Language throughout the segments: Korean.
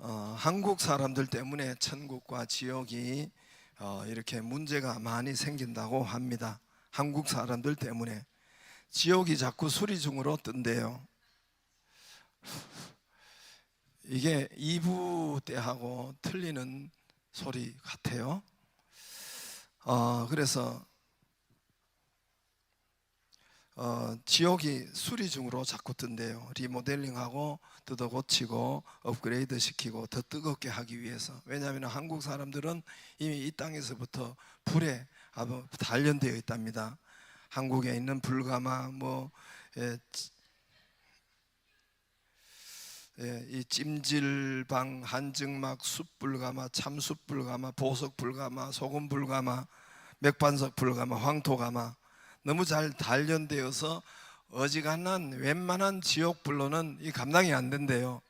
한국 사람들 때문에 천국과 지옥이 이렇게 문제가 많이 생긴다고 합니다. 한국 사람들 때문에 지옥이 자꾸 수리중으로 뜬대요. 이게 2부 때하고 틀리는 소리 같아요. 그래서 지옥이 수리 중으로 자꾸 뜬대요. 리모델링하고 뜯어 고치고 업그레이드 시키고 더 뜨겁게 하기 위해서. 왜냐하면 한국 사람들은 이미 이 땅에서부터 불에 아주 단련되어 있답니다. 한국에 있는 불가마 이 찜질방, 한증막, 숯불가마, 참숯불가마, 보석불가마, 소금불가마, 맥반석불가마, 황토가마 너무 잘 단련되어서 어지간한 웬만한 지옥불로는 이 감당이 안 된대요.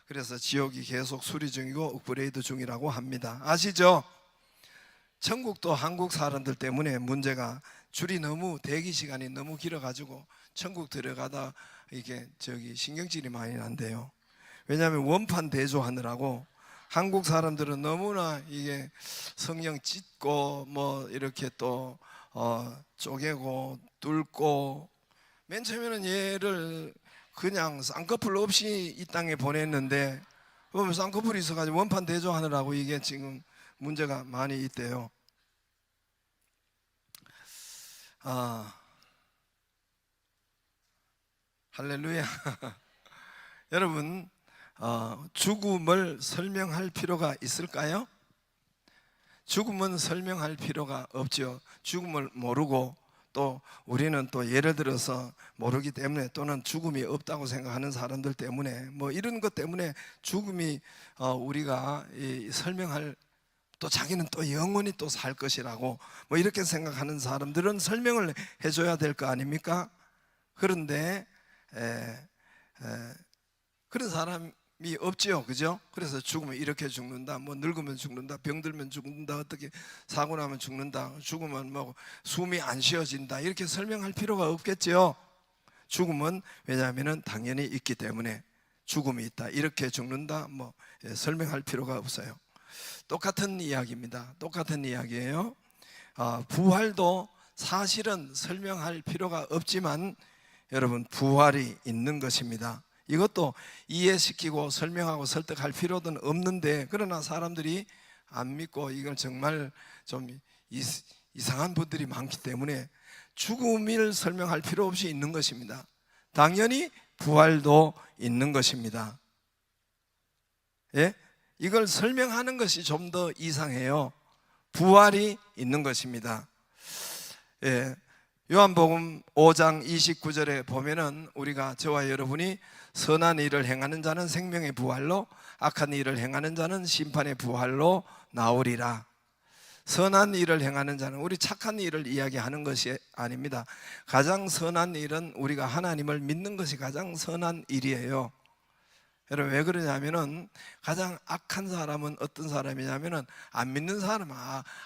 그래서 지옥이 계속 수리 중이고 업그레이드 중이라고 합니다. 아시죠? 천국도 한국 사람들 때문에 문제가 줄이 너무 대기 시간이 너무 길어가지고 천국 들어가다 이게 신경질이 많이 난대요. 왜냐하면 원판 대조하느라고 한국 사람들은 너무나 이게 성령 찢고 이렇게 또 쪼개고 뚫고 맨 처음에는 얘를 그냥 쌍꺼풀 없이 이 땅에 보냈는데 보면 쌍꺼풀이 있어가지고 원판 대조하느라고 이게 지금 문제가 많이 있대요. 할렐루야. 여러분, 죽음을 설명할 필요가 있을까요? 죽음은 설명할 필요가 없죠. 죽음을 모르고 또 우리는 또 예를 들어서 모르기 때문에 또는 죽음이 없다고 생각하는 사람들 때문에 이런 것 때문에 죽음이 우리가 설명할, 또 자기는 또 영원히 또 살 것이라고 이렇게 생각하는 사람들은 설명을 해줘야 될 거 아닙니까? 그런데 그런 사람이 없지요, 그죠? 그래서 죽으면 이렇게 죽는다, 늙으면 죽는다, 병들면 죽는다, 어떻게 사고 나면 죽는다, 죽으면 숨이 안 쉬어진다, 이렇게 설명할 필요가 없겠지요. 죽음은 왜냐하면 당연히 있기 때문에 죽음이 있다, 이렇게 죽는다, 설명할 필요가 없어요. 똑같은 이야기입니다. 똑같은 이야기예요. 부활도 사실은 설명할 필요가 없지만 여러분, 부활이 있는 것입니다. 이것도 이해시키고 설명하고 설득할 필요는 없는데, 그러나 사람들이 안 믿고 이걸 정말 좀 이상한 분들이 많기 때문에 죽음을 설명할 필요 없이 있는 것입니다. 당연히 부활도 있는 것입니다. 예? 이걸 설명하는 것이 좀 더 이상해요. 부활이 있는 것입니다. 예. 요한복음 5장 29절에 보면은 우리가 저와 여러분이 선한 일을 행하는 자는 생명의 부활로, 악한 일을 행하는 자는 심판의 부활로 나오리라. 선한 일을 행하는 자는 우리 착한 일을 이야기하는 것이 아닙니다. 가장 선한 일은 우리가 하나님을 믿는 것이 가장 선한 일이에요. 여러분, 왜 그러냐면은 가장 악한 사람은 어떤 사람이냐면은 안 믿는 사람,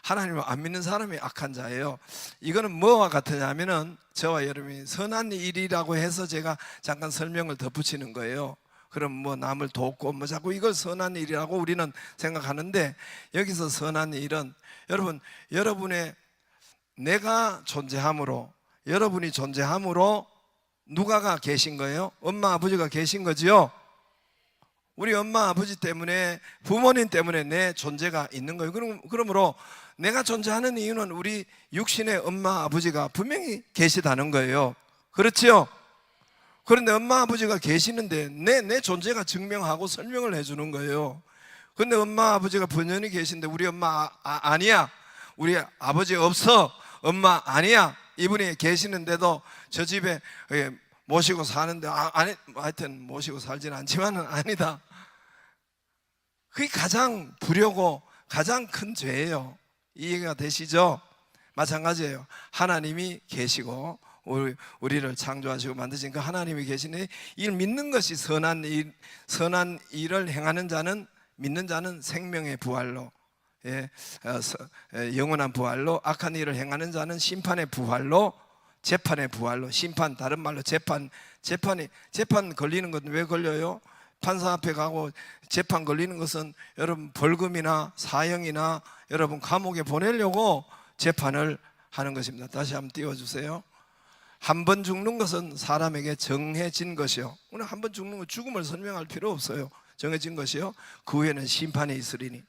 하나님을 안 믿는 사람이 악한 자예요. 이거는 뭐와 같으냐면은 저와 여러분이 선한 일이라고 해서 제가 잠깐 설명을 덧붙이는 거예요. 그럼 남을 돕고 자꾸 이걸 선한 일이라고 우리는 생각하는데, 여기서 선한 일은 여러분, 여러분의 내가 존재함으로, 여러분이 존재함으로 누가가 계신 거예요? 엄마 아버지가 계신 거지요? 우리 엄마 아버지 때문에, 부모님 때문에 내 존재가 있는 거예요. 그러므로 내가 존재하는 이유는 우리 육신의 엄마 아버지가 분명히 계시다는 거예요. 그렇지요? 그런데 엄마 아버지가 계시는데 내 존재가 증명하고 설명을 해주는 거예요. 그런데 엄마 아버지가 분명히 계신데 우리 엄마 아니야, 우리 아버지 없어, 엄마 아니야, 이분이 계시는데도 저 집에 모시고 사는데 아니, 하여튼 모시고 살지는 않지만은 아니다. 그게 가장 불효고 가장 큰 죄예요. 이해가 되시죠? 마찬가지예요. 하나님이 계시고 우리를 창조하시고 만드신 그 하나님이 계시니 이를 믿는 것이 선한 일을 행하는 자는, 믿는 자는 생명의 부활로, 영원한 부활로, 악한 일을 행하는 자는 심판의 부활로, 재판의 부활로. 심판, 다른 말로 재판 걸리는 건 왜 걸려요? 판사 앞에 가고 재판 걸리는 것은 여러분 벌금이나 사형이나 여러분 감옥에 보내려고 재판을 하는 것입니다. 다시 한번 띄워주세요. 한 번 죽는 것은 사람에게 정해진 것이요. 오늘 한 번 죽는 건 죽음을 설명할 필요 없어요. 정해진 것이요. 그 후에는 심판이 있으리니.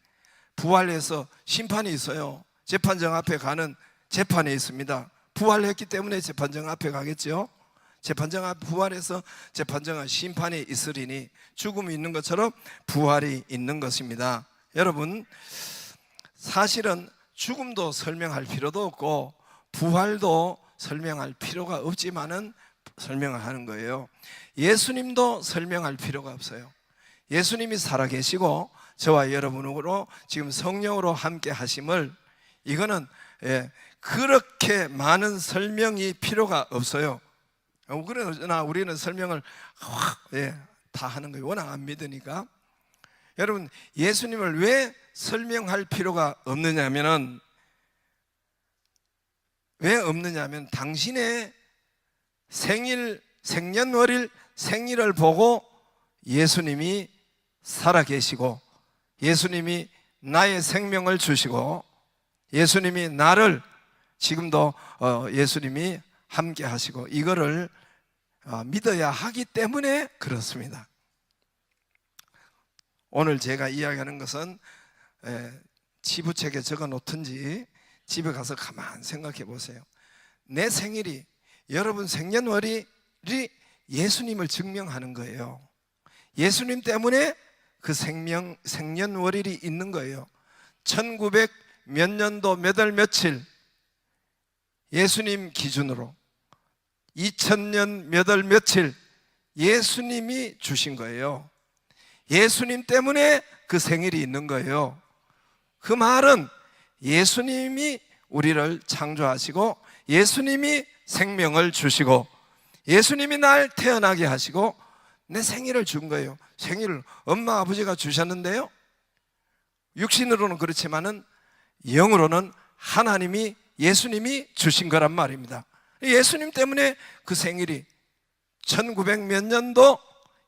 부활해서 심판이 있어요. 재판정 앞에 가는 재판이 있습니다. 부활했기 때문에 재판정 앞에 가겠죠. 재판정 앞 부활해서 재판정은 심판이 있으리니 죽음이 있는 것처럼 부활이 있는 것입니다. 여러분, 사실은 죽음도 설명할 필요도 없고 부활도 설명할 필요가 없지만은 설명을 하는 거예요. 예수님도 설명할 필요가 없어요. 예수님이 살아계시고 저와 여러분으로 지금 성령으로 함께 하심을, 이거는 그렇게 많은 설명이 필요가 없어요. 그러나 우리는 설명을 다 하는 거예요. 워낙 안 믿으니까. 여러분, 예수님을 왜 설명할 필요가 없느냐면은, 왜 없느냐면 당신의 생년월일, 생일을 보고 예수님이 살아계시고 예수님이 나의 생명을 주시고 예수님이 나를 지금도 예수님이 함께 하시고 이거를 믿어야 하기 때문에 그렇습니다. 오늘 제가 이야기하는 것은 지부책에 적어 놓든지 집에 가서 가만 생각해 보세요. 내 생일이, 여러분 생년월일이 예수님을 증명하는 거예요. 예수님 때문에 그 생년월일이 있는 거예요. 1900 몇 년도 몇 월 며칠, 예수님 기준으로 2000년 몇 월 며칠 예수님이 주신 거예요. 예수님 때문에 그 생일이 있는 거예요. 그 말은 예수님이 우리를 창조하시고 예수님이 생명을 주시고 예수님이 날 태어나게 하시고 내 생일을 준 거예요. 생일을 엄마 아버지가 주셨는데요, 육신으로는 그렇지만은 영으로는 하나님이, 예수님이 주신 거란 말입니다. 예수님 때문에 그 생일이 1900 몇 년도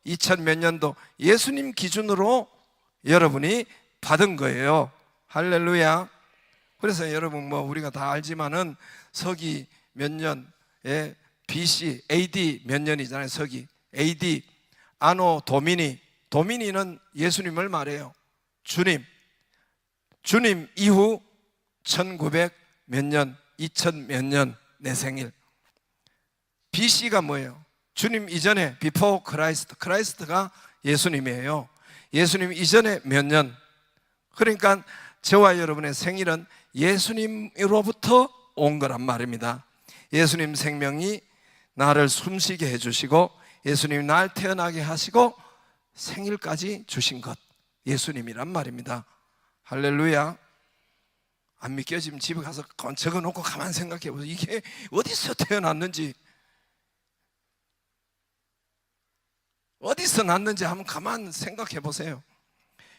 2000 몇 년도 예수님 기준으로 여러분이 받은 거예요. 할렐루야. 그래서 여러분 우리가 다 알지만은 서기 몇 년에 BC, AD 몇 년이잖아요. 서기, AD, 아노 도미니, 도미니는 예수님을 말해요. 주님 이후 1900 몇 년, 2000 몇 년 내 생일. BC가 뭐예요? 주님 이전에 before Christ, 크라이스트가 예수님이에요. 예수님 이전에 몇 년. 그러니까 저와 여러분의 생일은 예수님으로부터 온 거란 말입니다. 예수님 생명이 나를 숨쉬게 해주시고 예수님이 날 태어나게 하시고 생일까지 주신 것, 예수님이란 말입니다. 할렐루야. 안 믿겨지면 집에 가서 적어놓고 가만 생각해 보세요. 이게 어디서 태어났는지, 어디서 났는지 한번 가만 생각해 보세요.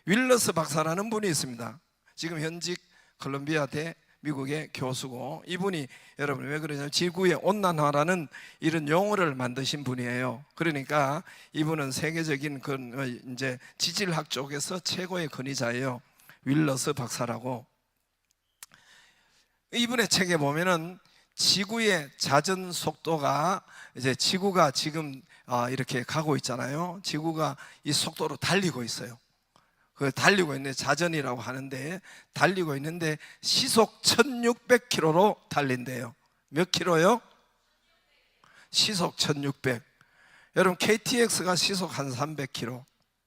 윌러스 박사라는 분이 있습니다. 지금 현직 콜롬비아 대 미국의 교수고, 이분이 여러분 왜 그러냐면 지구의 온난화라는 이런 용어를 만드신 분이에요. 그러니까 이분은 세계적인 이제 지질학 쪽에서 최고의 권위자예요. 윌러스 박사라고. 이분의 책에 보면은 지구의 자전 속도가, 이제 지구가 지금 이렇게 가고 있잖아요. 지구가 이 속도로 달리고 있어요. 그 달리고 있는데 자전이라고 하는데, 달리고 있는데 시속 1600km로 달린대요. 몇 킬로요? 시속 1600. 여러분 KTX가 시속 한 300km,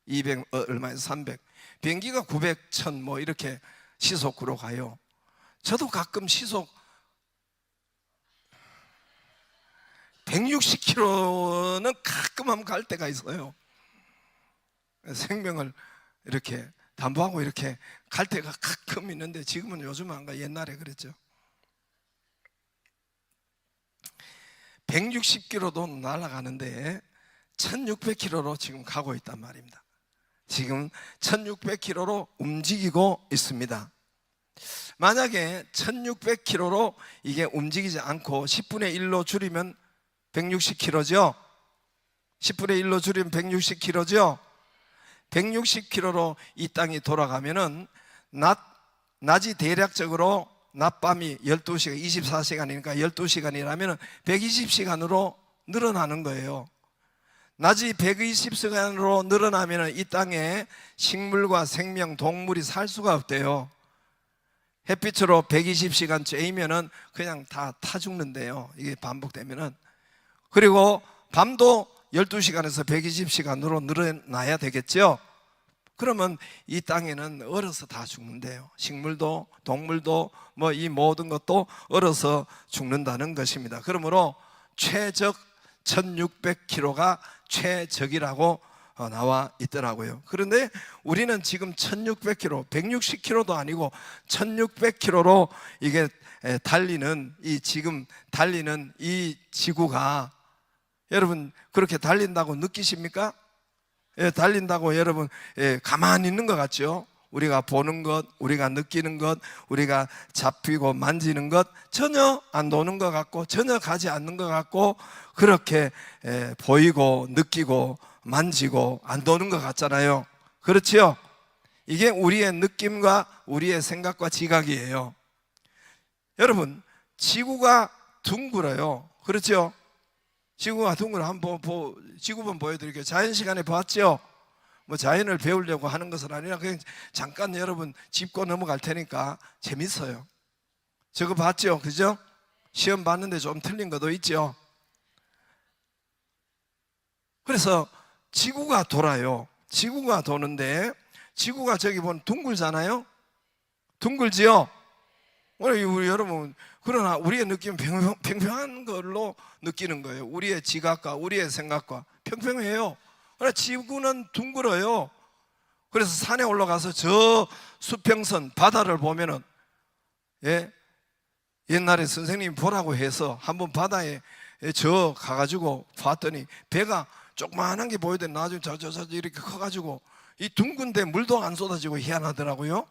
200 얼마에서 300. 비행기가 900, 1000 뭐 이렇게 시속으로 가요. 저도 가끔 시속 160km는 가끔 한번 갈 때가 있어요. 생명을 이렇게 담보하고 이렇게 갈 때가 가끔 있는데 지금은 요즘 안 가. 옛날에 그랬죠. 160km도 날아가는데 1600km로 지금 가고 있단 말입니다. 지금 1600km로 움직이고 있습니다. 만약에 1600km로 이게 움직이지 않고 10분의 1로 줄이면 160km죠. 10분의 1로 줄이면 160km죠. 160km로 이 땅이 돌아가면은 낮이 대략적으로 낮밤이 12시간, 24시간이니까 12시간이라면 120시간으로 늘어나는 거예요. 낮이 120시간으로 늘어나면 이 땅에 식물과 생명, 동물이 살 수가 없대요. 햇빛으로 120시간 쬐이면은 그냥 다 타 죽는데요. 이게 반복되면은. 그리고 밤도 12시간에서 120시간으로 늘어나야 되겠죠. 그러면 이 땅에는 얼어서 다 죽는데요. 식물도 동물도 뭐 이 모든 것도 얼어서 죽는다는 것입니다. 그러므로 최적 1600km가 최적이라고 나와 있더라고요. 그런데 우리는 지금 1600km, 160km도 아니고 1600km로 이게 달리는 지금 달리는 이 지구가, 여러분 그렇게 달린다고 느끼십니까? 달린다고 여러분 가만히 있는 것 같죠? 우리가 보는 것, 우리가 느끼는 것, 우리가 잡히고 만지는 것 전혀 안 도는 것 같고 전혀 가지 않는 것 같고 그렇게 보이고 느끼고 만지고 안 도는 것 같잖아요. 그렇지요? 이게 우리의 느낌과 우리의 생각과 지각이에요. 여러분, 지구가 둥글어요. 그렇죠? 지구가 둥글어. 한번 지구본 보여드릴게요. 자연 시간에 봤죠? 뭐 자연을 배우려고 하는 것은 아니라 그냥 잠깐 여러분 짚고 넘어갈 테니까 재밌어요. 저거 봤죠? 그죠? 시험 봤는데 좀 틀린 것도 있죠? 그래서 지구가 돌아요. 지구가 도는데 지구가 저기 보면 둥글잖아요. 둥글지요? 우리 여러분, 그러나 우리의 느낌은 평평한 걸로 느끼는 거예요. 우리의 지각과 우리의 생각과 평평해요. 그러나 지구는 둥글어요. 그래서 산에 올라가서 저 수평선 바다를 보면은 옛날에 선생님이 보라고 해서 한번 바다에 저 가가지고 봤더니 배가 조그만한 게 보이더니 나중에 저 이렇게 커가지고 이 둥근데 물도 안 쏟아지고 희한하더라고요.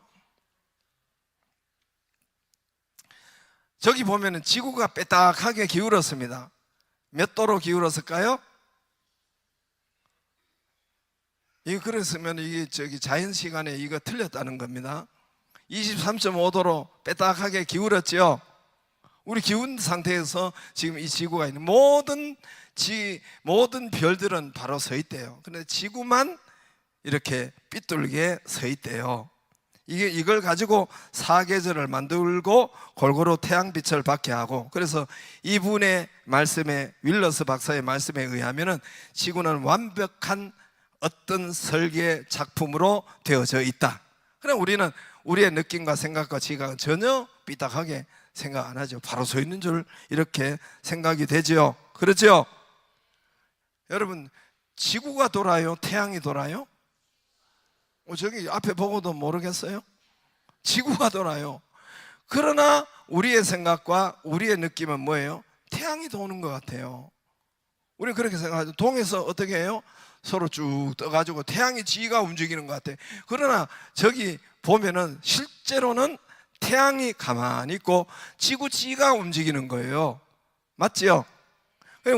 저기 보면은 지구가 빼딱하게 기울었습니다. 몇 도로 기울었을까요? 이거 그랬으면 이게 저기 자연 시간에 이거 틀렸다는 겁니다. 23.5도로 빼딱하게 기울었죠. 우리 기운 상태에서 지금 이 지구가 있는 모든 별들은 바로 서 있대요. 그런데 지구만 이렇게 삐뚤게 서 있대요. 이걸 가지고 사계절을 만들고 골고루 태양빛을 받게 하고, 그래서 이분의 말씀에, 윌러스 박사의 말씀에 의하면은 지구는 완벽한 어떤 설계 작품으로 되어져 있다. 그럼 우리는 우리의 느낌과 생각과 지각은 전혀 삐딱하게 생각 안 하죠. 바로 서 있는 줄 이렇게 생각이 되죠. 그렇죠? 여러분, 지구가 돌아요? 태양이 돌아요? 저기 앞에 보고도 모르겠어요? 지구가 돌아요. 그러나 우리의 생각과 우리의 느낌은 뭐예요? 태양이 도는 것 같아요. 우리 그렇게 생각하죠. 동에서 어떻게 해요? 서로 쭉 떠가지고 태양이 지가 움직이는 것 같아요. 그러나 저기 보면은 실제로는 태양이 가만히 있고 지구 지가 움직이는 거예요. 맞지요?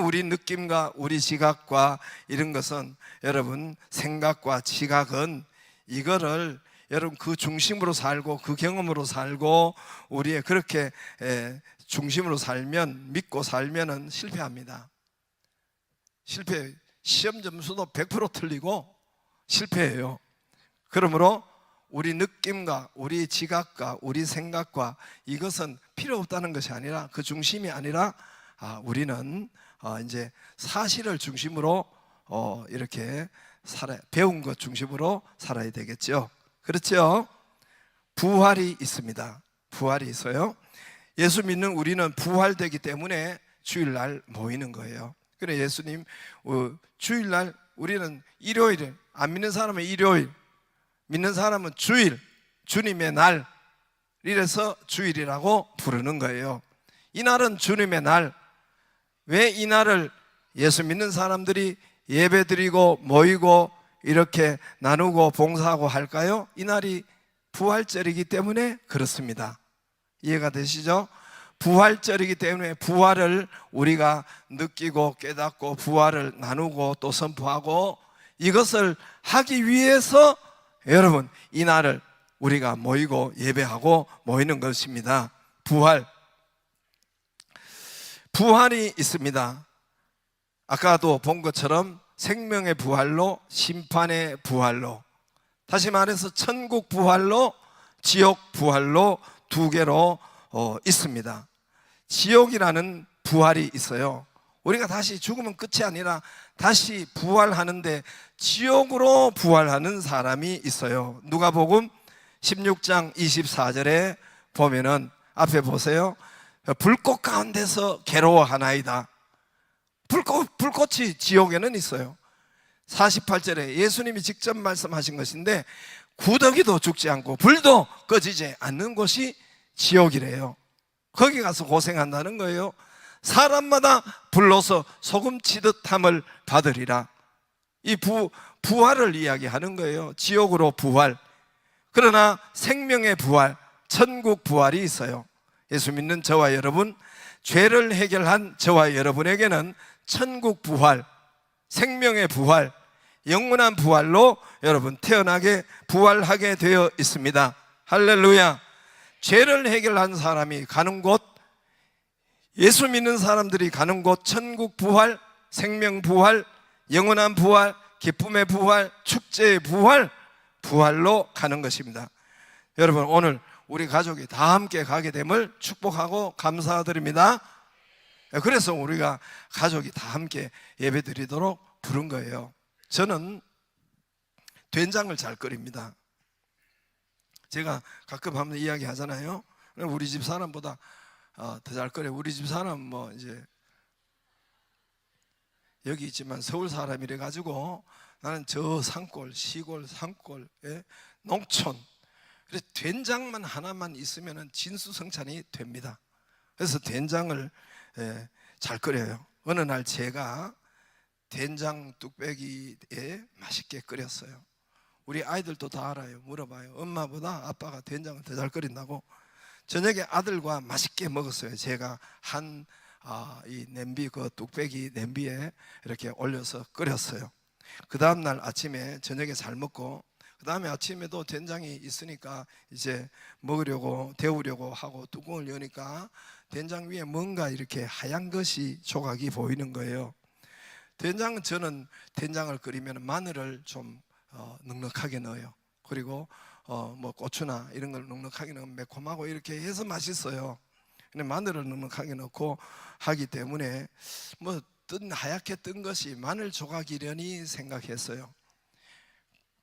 우리 느낌과 우리 지각과 이런 것은, 여러분 생각과 지각은 이거를 여러분 그 중심으로 살고 그 경험으로 살고 우리의 그렇게 중심으로 살면, 믿고 살면은 실패합니다. 실패. 시험 점수도 100% 틀리고 실패해요. 그러므로 우리 느낌과 우리 지각과 우리 생각과 이것은 필요 없다는 것이 아니라, 그 중심이 아니라 우리는 이제 사실을 중심으로 이렇게 배운 것 중심으로 살아야 되겠죠. 그렇죠? 부활이 있습니다. 부활이 있어요. 예수 믿는 우리는 부활되기 때문에 주일날 모이는 거예요. 그래, 예수님 주일날, 우리는 일요일, 안 믿는 사람은 일요일, 믿는 사람은 주일, 주님의 날, 이래서 주일이라고 부르는 거예요. 이 날은 주님의 날. 왜 이 날을 예수 믿는 사람들이 예배드리고 모이고 이렇게 나누고 봉사하고 할까요? 이 날이 부활절이기 때문에 그렇습니다. 이해가 되시죠? 부활절이기 때문에 부활을 우리가 느끼고 깨닫고 부활을 나누고 또 선포하고 이것을 하기 위해서 여러분 이날을 우리가 모이고 예배하고 모이는 것입니다. 부활이 있습니다. 아까도 본 것처럼 생명의 부활로, 심판의 부활로, 다시 말해서 천국 부활로, 지옥 부활로 두 개로 있습니다. 지옥이라는 부활이 있어요. 우리가 다시 죽으면 끝이 아니라 다시 부활하는데 지옥으로 부활하는 사람이 있어요. 누가복음 16장 24절에 보면은 앞에 보세요. 불꽃 가운데서 괴로워하나이다. 불꽃이 지옥에는 있어요. 48절에 예수님이 직접 말씀하신 것인데 구더기도 죽지 않고 불도 꺼지지 않는 곳이 지옥이래요. 거기 가서 고생한다는 거예요. 사람마다 불로서 소금치듯함을 받으리라. 이 부활을 이야기하는 거예요. 지옥으로 부활. 그러나 생명의 부활, 천국 부활이 있어요. 예수 믿는 저와 여러분, 죄를 해결한 저와 여러분에게는 천국 부활, 생명의 부활, 영원한 부활로 여러분 태어나게 부활하게 되어 있습니다. 할렐루야. 죄를 해결한 사람이 가는 곳, 예수 믿는 사람들이 가는 곳, 천국 부활, 생명 부활, 영원한 부활, 기쁨의 부활, 축제의 부활, 부활로 가는 것입니다. 여러분 오늘 우리 가족이 다 함께 가게 됨을 축복하고 감사드립니다. 그래서 우리가 가족이 다 함께 예배드리도록 부른 거예요. 저는 된장을 잘 끓입니다. 제가 가끔 한번 이야기 하잖아요. 우리 집 사람보다 더 잘 끓여요. 우리 집 사람 뭐 이제 여기 있지만 서울 사람이래 가지고 나는 저 산골, 시골, 산골에 농촌, 그래서 된장만 하나만 있으면 진수성찬이 됩니다. 그래서 된장을 잘 끓여요. 어느 날 제가 된장 뚝배기에 맛있게 끓였어요. 우리 아이들도 다 알아요. 물어봐요. 엄마보다 아빠가 된장을 더 잘 끓인다고. 저녁에 아들과 맛있게 먹었어요. 제가 이 냄비, 그 뚝배기 냄비에 이렇게 올려서 끓였어요. 그 다음날 아침에 저녁에 잘 먹고, 그 다음에 아침에도 된장이 있으니까 이제 먹으려고 데우려고 하고 뚜껑을 여니까 된장 위에 뭔가 이렇게 하얀 것이 조각이 보이는 거예요. 된장은, 저는 된장을 끓이면 마늘을 좀 넉넉하게 넣어요. 그리고 뭐 고추나 이런 걸 넉넉하게 넣으면 매콤하고 이렇게 해서 맛있어요. 근데 마늘을 넉넉하게 넣고 하기 때문에 뭐 하얗게 뜬 것이 마늘 조각이려니 생각했어요.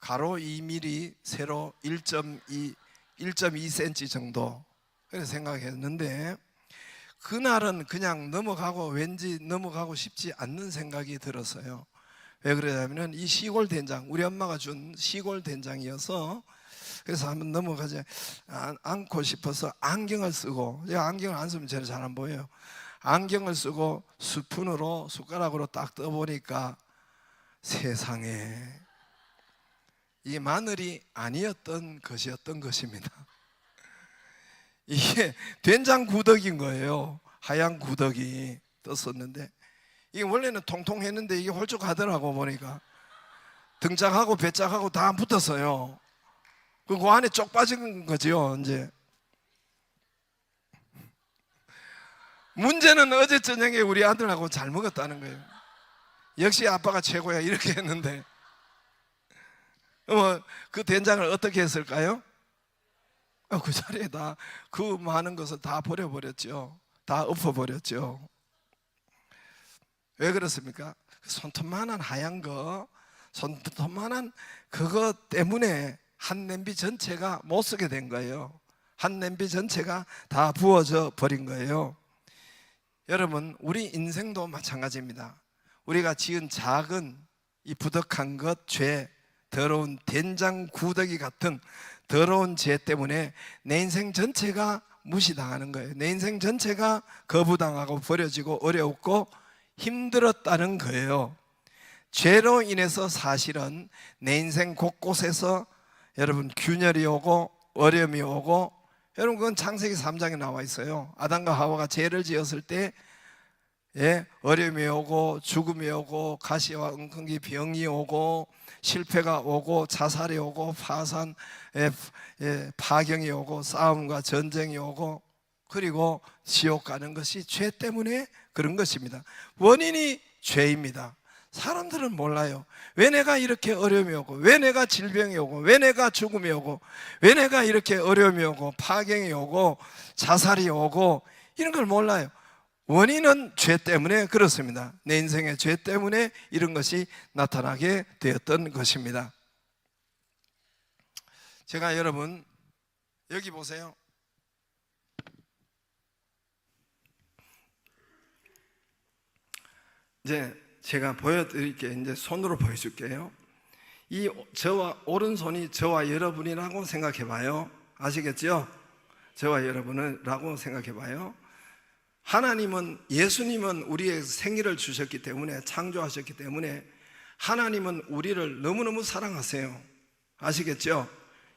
가로 2mm, 세로 1.2cm 정도, 그래서 생각했는데 그날은 그냥 넘어가고 왠지 넘어가고 싶지 않는 생각이 들었어요. 왜 그러냐면 이 시골 된장, 우리 엄마가 준 시골 된장이어서 그래서 한번 넘어가지 않고 싶어서 안경을 쓰고, 제가 안경을 안 쓰면 쟤는 잘 안 보여요. 안경을 쓰고 스푼으로 숟가락으로 딱 떠보니까 세상에 이 마늘이 아니었던 것이었던 것입니다. 이게 된장 구더기인 거예요. 하얀 구더기 떴었는데 이게 원래는 통통했는데 이게 홀쭉하더라고. 보니까 등짝하고 배짝하고 다 붙었어요. 그 안에 쪽 빠진 거죠. 이제 문제는 어제 저녁에 우리 아들하고 잘 먹었다는 거예요. 역시 아빠가 최고야 이렇게 했는데 그 된장을 어떻게 했을까요? 그 자리에 다 그 많은 것을 다 버려버렸죠. 다 엎어버렸죠. 왜 그렇습니까? 손톱만한 하얀 거, 손톱만한 그거 때문에 한 냄비 전체가 못 쓰게 된 거예요. 한 냄비 전체가 다 부어져 버린 거예요. 여러분 우리 인생도 마찬가지입니다. 우리가 지은 작은 이 부덕한 것, 죄, 더러운 된장 구더기 같은 더러운 죄 때문에 내 인생 전체가 무시당하는 거예요. 내 인생 전체가 거부당하고 버려지고 어려웠고 힘들었다는 거예요. 죄로 인해서 사실은 내 인생 곳곳에서 여러분 균열이 오고 어려움이 오고, 여러분 그건 창세기 3장에 나와 있어요. 아담과 하와가 죄를 지었을 때 어려움이 오고 죽음이 오고 가시와 엉겅기 병이 오고 실패가 오고 자살이 오고 파경이 오고 싸움과 전쟁이 오고 그리고 지옥 가는 것이 죄 때문에 그런 것입니다. 원인이 죄입니다. 사람들은 몰라요. 왜 내가 이렇게 어려움이 오고, 왜 내가 질병이 오고, 왜 내가 죽음이 오고, 왜 내가 이렇게 어려움이 오고 파경이 오고 자살이 오고, 이런 걸 몰라요. 원인은 죄 때문에 그렇습니다. 내 인생의 죄 때문에 이런 것이 나타나게 되었던 것입니다. 제가 여러분 여기 보세요. 이제 제가 보여드릴게요. 이제 손으로 보여줄게요. 이 저와 오른손이 저와 여러분이라고 생각해 봐요. 아시겠죠? 저와 여러분이라고 생각해 봐요. 하나님은, 예수님은 우리의 생일을 주셨기 때문에, 창조하셨기 때문에 하나님은 우리를 너무너무 사랑하세요. 아시겠죠?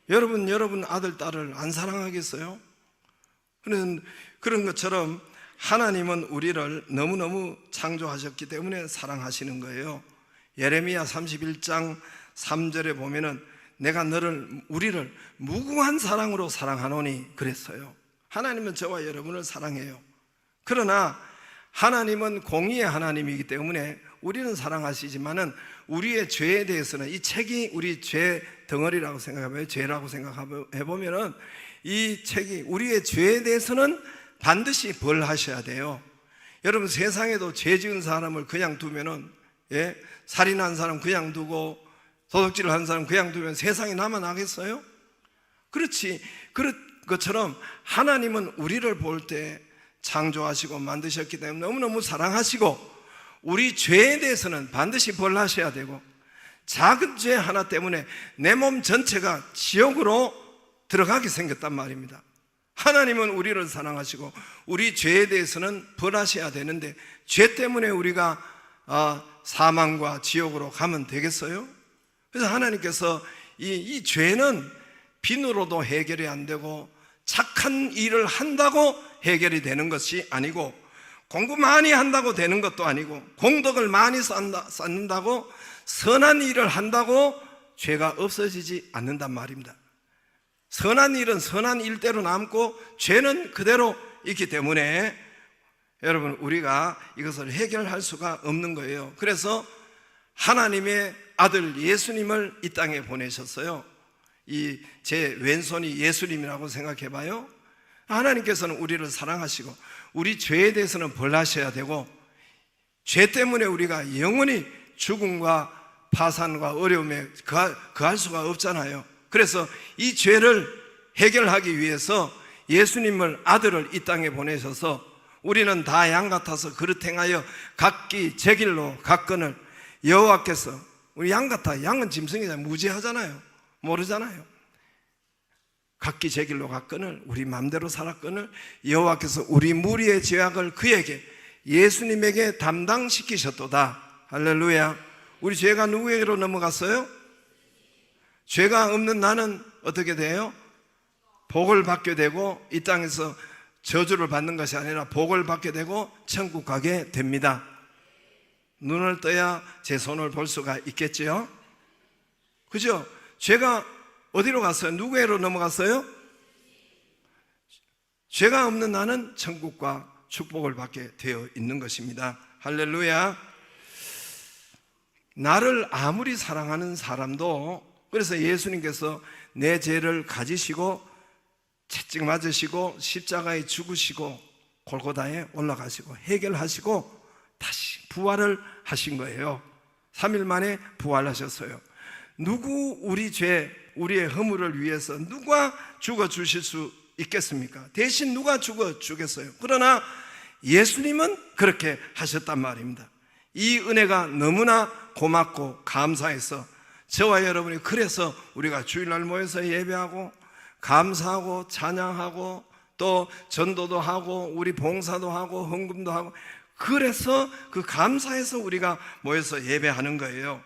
여러분 아들, 딸을 안 사랑하겠어요? 그런 것처럼 하나님은 우리를 너무너무 창조하셨기 때문에 사랑하시는 거예요. 예레미야 31장 3절에 보면은 내가 우리를 무궁한 사랑으로 사랑하노니 그랬어요. 하나님은 저와 여러분을 사랑해요. 그러나 하나님은 공의의 하나님이기 때문에 우리는 사랑하시지만은 우리의 죄에 대해서는, 이 책이 우리 죄 덩어리라고 생각해봐요. 죄라고 생각해보면은 이 책이 우리의 죄에 대해서는 반드시 벌하셔야 돼요. 여러분, 세상에도 죄 지은 사람을 그냥 두면은, 살인한 사람 그냥 두고 도둑질을 한 사람 그냥 두면 세상이 남아나겠어요? 그렇지. 그런 것처럼 하나님은 우리를 볼 때 창조하시고 만드셨기 때문에 너무너무 사랑하시고 우리 죄에 대해서는 반드시 벌하셔야 되고, 작은 죄 하나 때문에 내 몸 전체가 지옥으로 들어가게 생겼단 말입니다. 하나님은 우리를 사랑하시고 우리 죄에 대해서는 벌하셔야 되는데, 죄 때문에 우리가 사망과 지옥으로 가면 되겠어요? 그래서 하나님께서 이 죄는 빈으로도 해결이 안 되고 착한 일을 한다고 해결이 되는 것이 아니고, 공부 많이 한다고 되는 것도 아니고, 공덕을 많이 쌓는다고, 선한 일을 한다고 죄가 없어지지 않는단 말입니다. 선한 일은 선한 일대로 남고 죄는 그대로 있기 때문에 여러분, 우리가 이것을 해결할 수가 없는 거예요. 그래서 하나님의 아들 예수님을 이 땅에 보내셨어요. 이 제 왼손이 예수님이라고 생각해 봐요. 하나님께서는 우리를 사랑하시고 우리 죄에 대해서는 벌하셔야 되고, 죄 때문에 우리가 영원히 죽음과 파산과 어려움에 거할 수가 없잖아요. 그래서 이 죄를 해결하기 위해서 예수님을, 아들을 이 땅에 보내셔서 우리는 다 양 같아서 그릇 행하여 각기 제 길로 갔거늘 여호와께서, 우리 양 같아, 양은 짐승이잖아요. 무지하잖아요. 모르잖아요. 각기 제 길로 갔거늘, 우리 맘대로 살았거늘 여호와께서 우리 무리의 죄악을 그에게, 예수님에게 담당시키셨도다. 할렐루야. 우리 죄가 누구에게로 넘어갔어요? 죄가 없는 나는 어떻게 돼요? 복을 받게 되고, 이 땅에서 저주를 받는 것이 아니라 복을 받게 되고 천국 가게 됩니다. 눈을 떠야 제 손을 볼 수가 있겠지요? 그죠? 죄가 어디로 갔어요? 누구에게로 넘어갔어요? 죄가 없는 나는 천국과 축복을 받게 되어 있는 것입니다. 할렐루야. 나를 아무리 사랑하는 사람도, 그래서 예수님께서 내 죄를 가지시고 채찍 맞으시고 십자가에 죽으시고 골고다에 올라가시고 해결하시고 다시 부활을 하신 거예요. 3일 만에 부활하셨어요. 누구 우리 죄, 우리의 허물을 위해서 누가 죽어 주실 수 있겠습니까? 대신 누가 죽어 주겠어요? 그러나 예수님은 그렇게 하셨단 말입니다. 이 은혜가 너무나 고맙고 감사해서 저와 여러분이, 그래서 우리가 주일날 모여서 예배하고 감사하고 찬양하고 또 전도도 하고 우리 봉사도 하고 헌금도 하고, 그래서 그 감사해서 우리가 모여서 예배하는 거예요.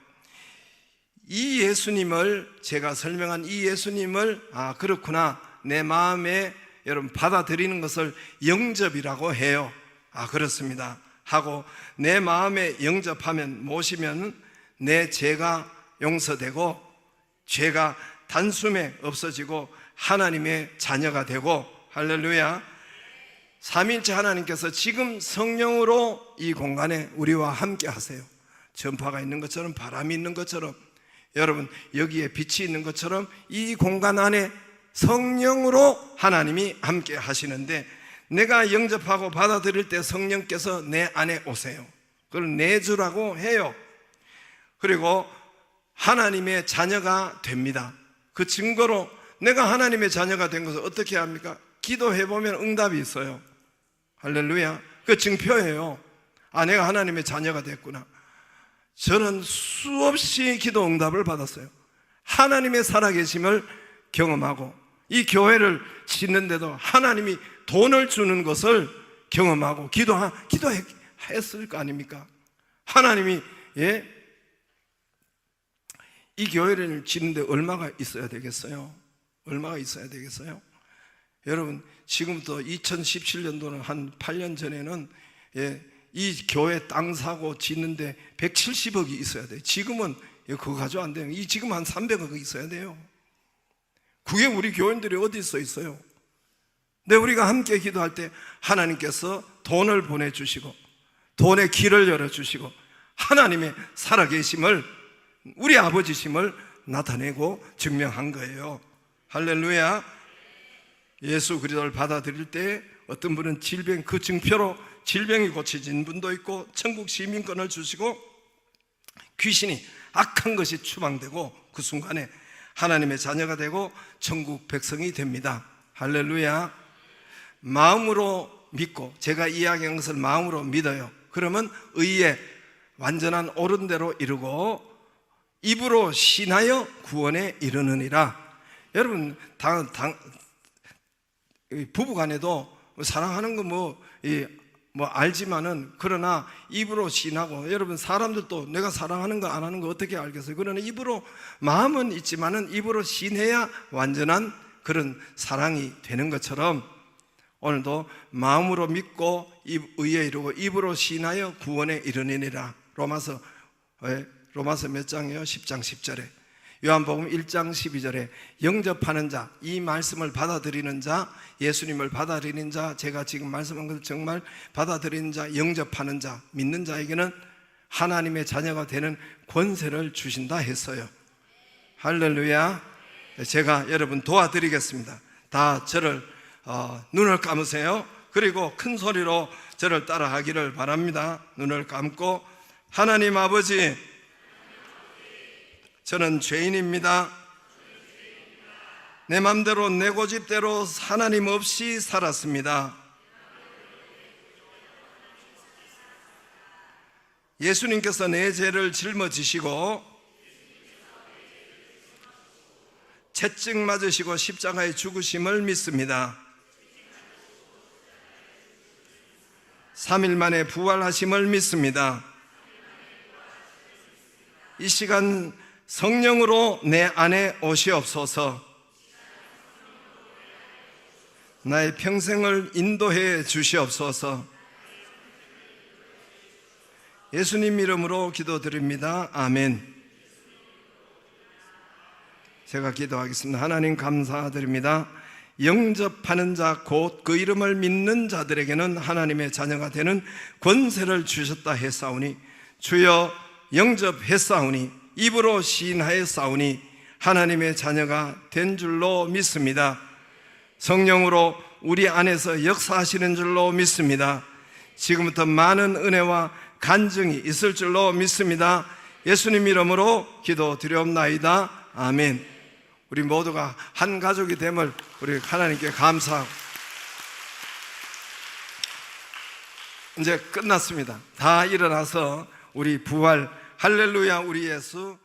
이 예수님을, 제가 설명한 이 예수님을, 그렇구나, 내 마음에 여러분 받아들이는 것을 영접이라고 해요. 그렇습니다. 하고 내 마음에 영접하면 모시면 내 죄가 용서되고 죄가 단숨에 없어지고 하나님의 자녀가 되고, 할렐루야. 삼위일체 하나님께서 지금 성령으로 이 공간에 우리와 함께 하세요. 전파가 있는 것처럼, 바람이 있는 것처럼, 여러분 여기에 빛이 있는 것처럼 이 공간 안에 성령으로 하나님이 함께 하시는데, 내가 영접하고 받아들일 때 성령께서 내 안에 오세요. 그걸 내주라고 해요. 그리고 하나님의 자녀가 됩니다. 그 증거로 내가 하나님의 자녀가 된 것을 어떻게 합니까? 기도해보면 응답이 있어요. 할렐루야. 그 증표예요. 아, 내가 하나님의 자녀가 됐구나. 저는 수없이 기도 응답을 받았어요. 하나님의 살아계심을 경험하고, 이 교회를 짓는데도 하나님이 돈을 주는 것을 경험하고 기도했을 거 아닙니까? 하나님이, 이 교회를 짓는데 얼마가 있어야 되겠어요? 얼마가 있어야 되겠어요? 여러분, 지금부터 2017년도는 한 8년 전에는 이 교회 땅 사고 짓는데 170억이 있어야 돼요. 지금은 그거 가지고 안 돼요. 지금 한 300억이 있어야 돼요. 그게 우리 교인들이 어디 써 있어요? 근데 우리가 함께 기도할 때 하나님께서 돈을 보내주시고 돈의 길을 열어주시고 하나님의 살아계심을, 우리 아버지심을 나타내고 증명한 거예요. 할렐루야. 예수 그리스도를 받아들일 때 어떤 분은 질병, 그 증표로 질병이 고쳐진 분도 있고, 천국 시민권을 주시고, 귀신이 악한 것이 추방되고 그 순간에 하나님의 자녀가 되고 천국 백성이 됩니다. 할렐루야. 마음으로 믿고, 제가 이야기한 것을 마음으로 믿어요. 그러면 의에 완전한 옳은 대로 이루고 입으로 신하여 구원에 이르느니라. 여러분, 부부간에도 사랑하는 거 뭐 알지만은, 그러나 입으로 신하고, 여러분 사람들도 내가 사랑하는 거 안 하는 거 어떻게 알겠어요? 그러나 입으로, 마음은 있지만은 입으로 신해야 완전한 그런 사랑이 되는 것처럼, 오늘도 마음으로 믿고 의에 이르고 입으로 신하여 구원에 이르느니라. 로마서 몇 장이에요? 10장 10절에, 요한복음 1장 12절에 영접하는 자, 이 말씀을 받아들이는 자, 예수님을 받아들이는 자, 제가 지금 말씀한 것을 정말 받아들이는 자, 영접하는 자, 믿는 자에게는 하나님의 자녀가 되는 권세를 주신다 했어요. 할렐루야. 제가 여러분 도와드리겠습니다. 다 저를 눈을 감으세요. 그리고 큰 소리로 저를 따라하기를 바랍니다. 눈을 감고, 하나님 아버지, 저는 죄인입니다. 내 맘대로 내 고집대로 하나님 없이 살았습니다. 예수님께서 내 죄를 짊어지시고 채찍 맞으시고 십자가에 죽으심을 믿습니다. 3일 만에 부활하심을 믿습니다. 이 시간 성령으로 내 안에 오시옵소서. 나의 평생을 인도해 주시옵소서. 예수님 이름으로 기도드립니다. 아멘. 제가 기도하겠습니다. 하나님 감사드립니다. 영접하는 자, 곧 그 이름을 믿는 자들에게는 하나님의 자녀가 되는 권세를 주셨다 했사오니, 주여 영접했사오니, 입으로 시인하였사오니 하나님의 자녀가 된 줄로 믿습니다. 성령으로 우리 안에서 역사하시는 줄로 믿습니다. 지금부터 많은 은혜와 간증이 있을 줄로 믿습니다. 예수님 이름으로 기도드리옵나이다. 아멘. 우리 모두가 한 가족이 됨을 우리 하나님께 감사하고, 이제 끝났습니다. 다 일어나서 우리 부활 할렐루야 우리 예수